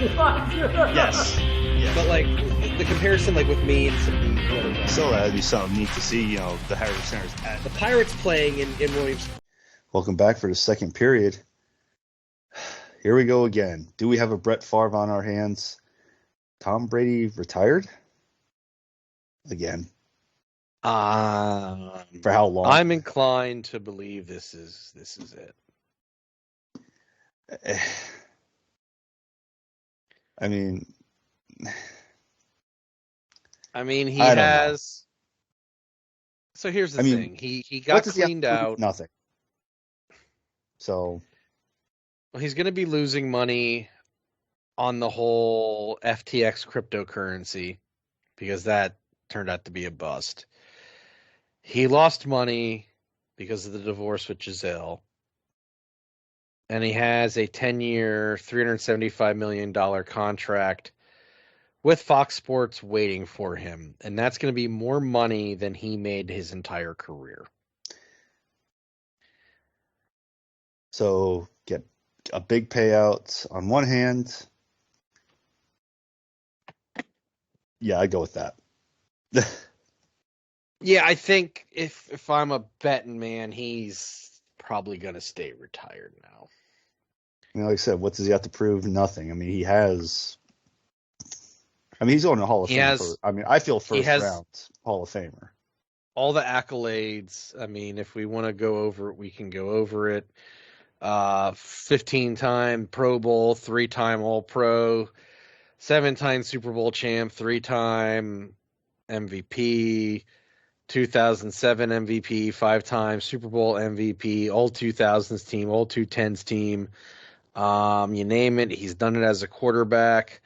Yes. But like the comparison, like with me and some of the other guys. So that'd be something neat to see. The Howard Centers at The Pirates playing in Williams. Welcome back for the second period. Here we go again. Do we have a Brett Favre on our hands? Tom Brady retired? Again. For how long? I'm inclined to believe this is it. I mean, he I don't has. Know. So here's the thing. He got cleaned out. Nothing. So. Well, he's going to be losing money on the whole FTX cryptocurrency because that turned out to be a bust. He lost money because of the divorce with Giselle. And he has a 10-year, $375 million contract with Fox Sports waiting for him. And that's going to be more money than he made his entire career. So get a big payout on one hand. Yeah, I'd go with that. Yeah, I think if I'm a betting man, he's probably going to stay retired now. Like I said, what does he have to prove? Nothing. He's going to Hall of Fame. I feel first round Hall of Famer. All the accolades. If we want to go over it, we can go over it. 15-time Pro Bowl, 3-time All-Pro, 7-time Super Bowl champ, 3-time MVP, 2007 MVP, 5-time Super Bowl MVP, all 2000s team, all 210s team. You name it, he's done it as a quarterback.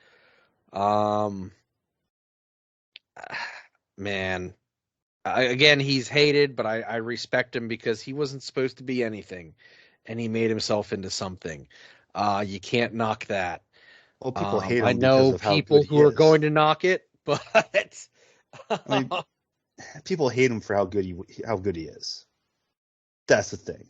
Man, again, he's hated, but I respect him because he wasn't supposed to be anything, and he made himself into something. You can't knock that. Well, people hate him. I know people who are going to knock it, but people hate him for how good he is. That's the thing.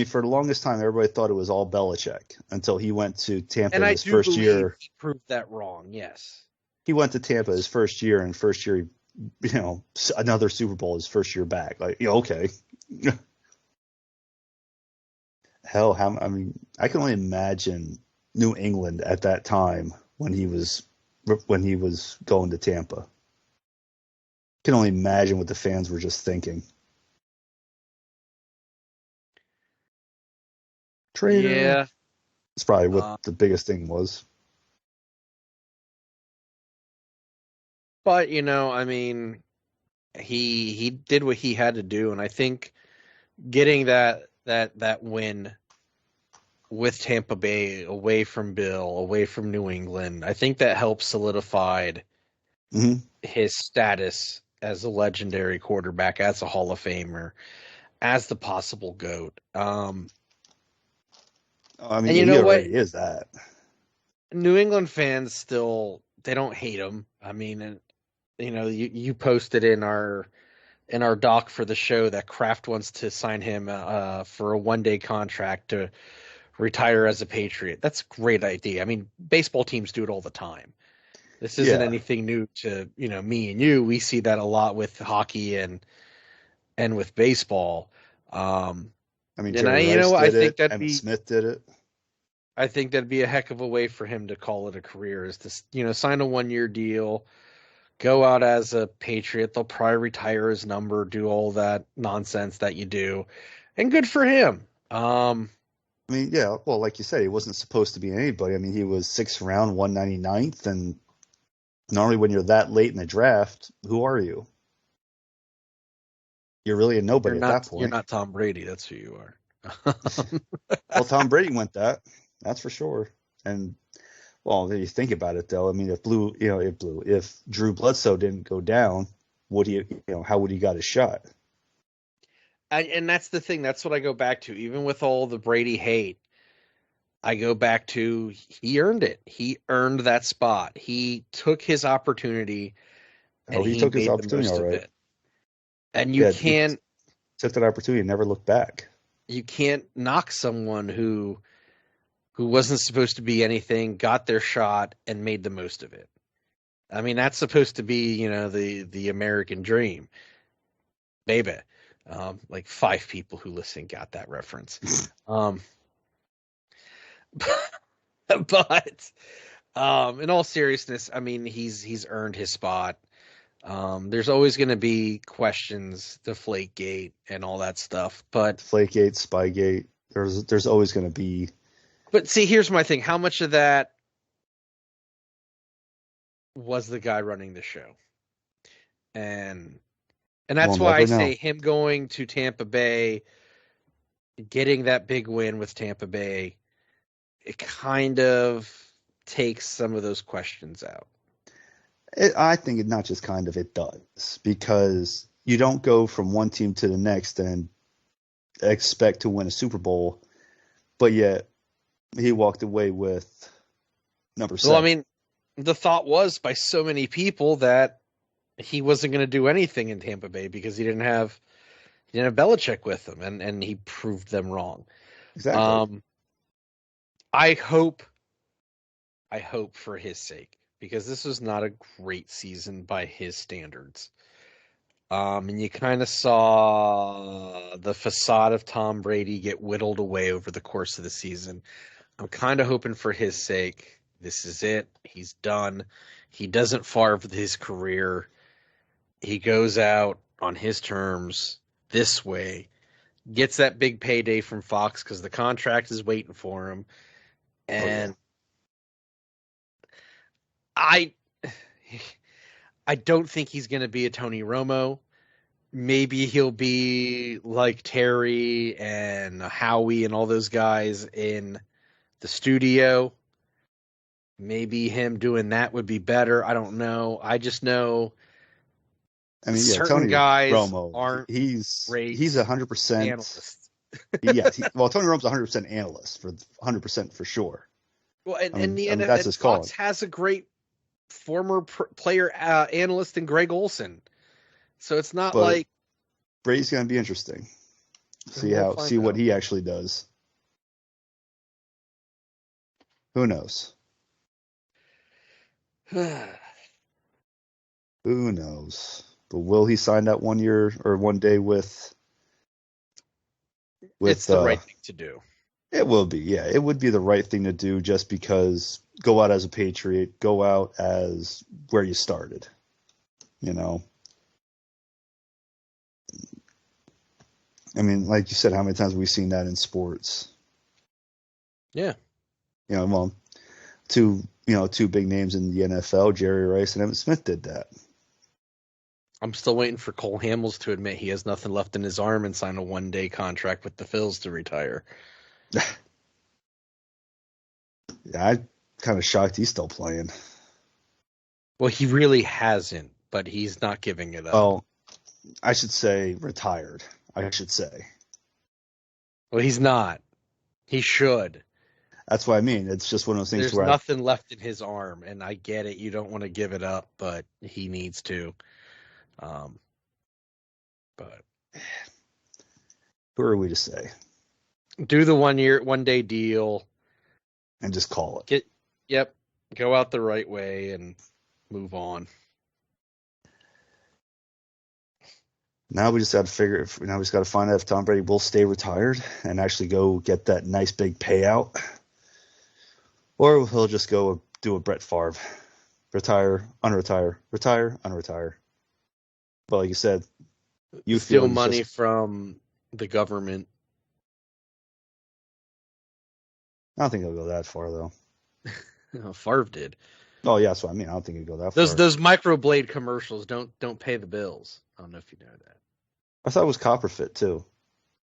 For the longest time, everybody thought it was all Belichick until he went to Tampa his first year. He proved that wrong. Yes, he went to Tampa his first year, and another Super Bowl his first year back. Okay. Hell, I can only imagine New England at that time when he was going to Tampa. I can only imagine what the fans were just thinking. Traitor. Yeah. It's probably what the biggest thing was. But, he did what he had to do, and I think getting that win with Tampa Bay, away from Bill, away from New England, I think that helped solidified his status as a legendary quarterback, as a Hall of Famer, as the possible GOAT. And you know what? He is that. New England fans still, they don't hate him. You posted in our doc for the show that Kraft wants to sign him for a one-day contract to retire as a Patriot. That's a great idea. Baseball teams do it all the time. This isn't anything new to me and you. We see that a lot with hockey and with baseball. Smith did it. I think that'd be a heck of a way for him to call it a career, is to sign a 1-year deal, go out as a Patriot. They'll probably retire his number, do all that nonsense that you do, and good for him. Well, like you said, he wasn't supposed to be anybody. He was 6th round, 199th, and normally when you're that late in the draft, who are you? You're really a nobody at that point. You're not Tom Brady. That's who you are. Well, Tom Brady went that. That's for sure. And well, if you think about it, though, if Drew Bledsoe didn't go down, how would he got his shot? And that's the thing. That's what I go back to. Even with all the Brady hate, I go back to he earned it. He earned that spot. He took his opportunity. And he took his opportunity, all right. And you can't took that opportunity and never looked back. You can't knock someone who who wasn't supposed to be anything, got their shot and made the most of it. I mean, that's supposed to be, the American dream, baby. Like 5 people who listen got that reference. But in all seriousness, I mean, he's earned his spot. There's always going to be questions, Deflategate and all that stuff, but Deflategate, Spygate. There's always going to be. But see, here's my thing: how much of that was the guy running the show? And that's why I say him going to Tampa Bay, getting that big win with Tampa Bay, it kind of takes some of those questions out. I think it not just kind of, it does, because you don't go from one team to the next and expect to win a Super Bowl, but yet he walked away with number 7. Well, I mean, the thought was by so many people that he wasn't going to do anything in Tampa Bay because he didn't have Belichick with him, and he proved them wrong. Exactly. I hope for his sake, because this was not a great season by his standards. And you kind of saw the facade of Tom Brady get whittled away over the course of the season. I'm kind of hoping for his sake, this is it. He's done. He doesn't Farve his career. He goes out on his terms this way, gets that big payday from Fox because the contract is waiting for him. And I don't think he's going to be a Tony Romo. Maybe he'll be like Terry and Howie and all those guys in the studio. Maybe him doing that would be better. I don't know. I just know. I mean, certain Tony guys Romo, aren't. He's 100% analyst. Yes. Well, Tony Romo's 100% analyst, for 100% for sure. Well, and that's his call. Fox has a great former player analyst in Greg Olson, so it's not like Brady's going to be interesting. See what he actually does. Who knows? Who knows? But will he sign that 1 year or 1 day with? It's the right thing to do. It will be, yeah. It would be the right thing to do, just because go out as a Patriot, go out as where you started. I mean, like you said, how many times have we seen that in sports? Yeah. Well, two big names in the NFL, Jerry Rice and Emmitt Smith, did that. I'm still waiting for Cole Hamels to admit he has nothing left in his arm and sign a 1-day contract with the Phils to retire. Yeah, I'm kind of shocked he's still playing. Well, he really hasn't, but he's not giving it up. Well, I should say retired. I should say. Well, he's not. He should. That's what I mean. It's just one of those things. There's nothing left in his arm, and I get it. You don't want to give it up, but he needs to. But who are we to say? Do the 1-day deal, and just call it. Go out the right way and move on. Now we just got to find out if Tom Brady will stay retired and actually go get that nice big payout, or he'll just go do a Brett Favre, retire, unretire, retire, unretire. But like you said, you steal money from the government. I don't think he'll go that far, though. Favre did. Oh, yeah, that's what I mean. I don't think he'd go that far. Those microblade commercials don't pay the bills. I don't know if you know that. I thought it was Copperfit, too.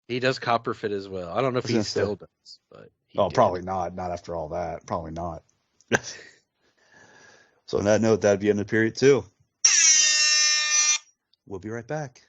He does Copperfit as well. I don't know if he still does, but did. Probably not. Not after all that. Probably not. So on that note, that'd be end of period 2. We'll be right back.